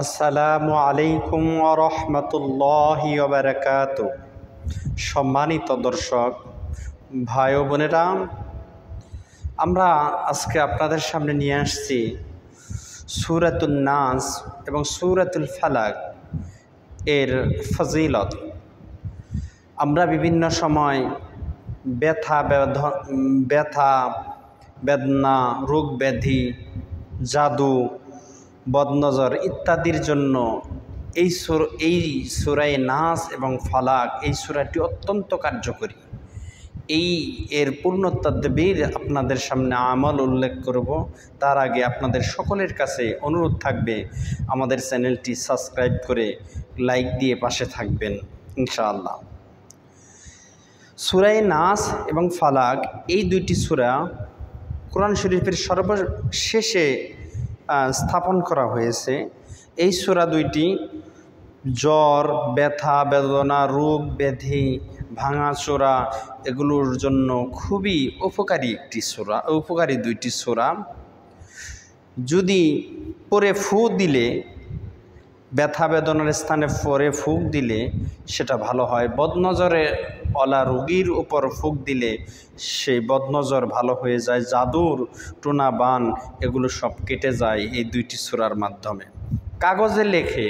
আসসালামু আলাইকুম ওয়া রাহমাতুল্লাহি ওয়া বারাকাতুহু। সম্মানিত দর্শক ভাই ও বোনেরা, আমরা আজকে আপনাদের সামনে নিয়ে আসছি সূরাতুন নাস এবং সূরাতুল ফালাক এর ফজিলত। আমরা বিভিন্ন সময় ব্যথা বেদনা, রোগ ব্যাধি, জাদু, বদনজর ইত্যাদির জন্য এই সূরায়ে নাস এবং ফালাক এই সূরাটি অত্যন্ত কার্যকরী। এর পূর্ণ তাদবীর আপনাদের সামনে আমল উল্লেখ করব। তার আগে আপনাদের সকলের কাছে অনুরোধ থাকবে আমাদের চ্যানেলটি সাবস্ক্রাইব করে লাইক দিয়ে পাশে থাকবেন ইনশাআল্লাহ। সূরায়ে নাস এবং ফালাক এই দুইটি সূরা কোরআন শরীফের সর্বশেষে স্থাপন করা হয়েছে। এই সূরা দুইটি জ্বর, ব্যথা, বেদনা, রোগ ব্যাধি, ভাঙাচোরা এগুলোর জন্য খুবই উপকারী দুইটি সূরা। যদি পরে ফু দিলে, ব্যথা বেদনার স্থানে পরে ফুঁক দিলে সেটা ভালো হয়। বদনজরে ওলা রোগীর উপর ফুঁক দিলে সেই বদনজর ভালো হয়ে যায়। জাদুর টোনা বান এগুলো সব কেটে যায় এই দুইটি সূরার মাধ্যমে। কাগজে লেখে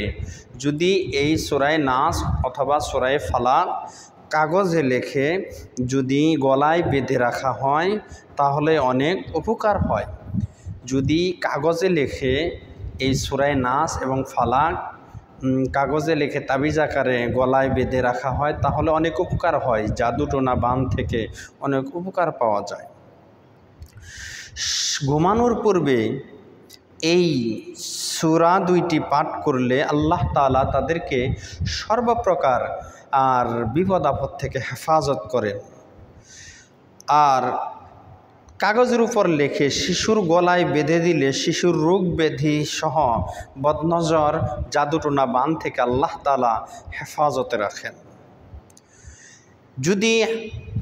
যদি এই সূরায়ে নাস অথবা সূরায়ে ফালাক কাগজে লেখে যদি গলায় বেঁধে রাখা হয় তাহলে অনেক উপকার হয়। যদি কাগজে লেখে এই সূরায়ে নাস এবং ফালাক কাগজে লেখে তাবিজ আকারে গলায় বেঁধে রাখা হয় তাহলে অনেক উপকার হয়। জাদু টোনা বান থেকে অনেক উপকার পাওয়া যায়। ঘুমানোর পূর্বে এই সূরা দুইটি পাঠ করলে আল্লাহ তাআলা তাদেরকে সর্বপ্রকার বিপদ আপদ থেকে হেফাজত করেন। আর কাগজের উপর লেখে শিশুর গলায় বেঁধে দিলে শিশুর রোগ ব্যাধি সহ বদনজর জাদুটোনা বান থেকে আল্লাহ তাআলা হেফাজতে রাখেন। যদি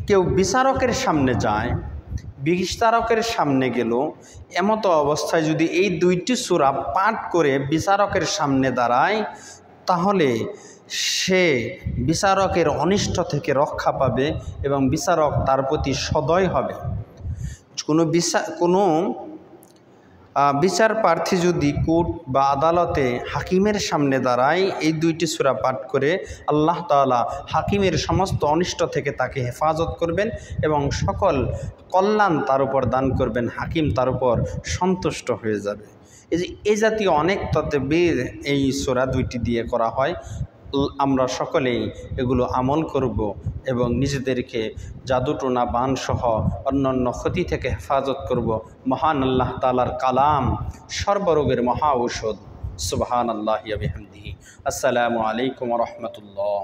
কেউ বিচারকের সামনে যায়, বিচারকের সামনে গেল, এমতো অবস্থায় যদি এই দুইটি সূরা পাঠ করে বিচারকের সামনে দাঁড়ায় তাহলে সে বিচারকের অনিষ্ট থেকে রক্ষা পাবে এবং বিচারক তার প্রতি সদয় হবে। কোনো বিচার প্রার্থী যদি কোর্ট বা আদালতে হাকিমের সামনে দাঁড়ায় এই দুইটি সূরা পাঠ করে আল্লাহ তাআলা হাকিমের সমস্ত অনিষ্ট থেকে তাকে হেফাজত করবেন এবং সকল কল্যাণ তার উপর দান করবেন। হাকিম তার উপর সন্তুষ্ট হয়ে যাবে। এই জাতীয় অনেক তাদবীর এই সূরা দুইটি দিয়ে করা হয়। আমরা সকলেই এগুলো আমল করব এবং নিজেদেরকে জাদুটোনা বান সহ অন্যান্য ক্ষতি থেকে হেফাজত করব। মহান আল্লাহ তাআলার কালাম সর্বরোগের মহা ঔষধ। সুবহানাল্লাহি ওয়া বিহামদিহি। আসসালামু আলাইকুম ওয়া রাহমাতুল্লাহ।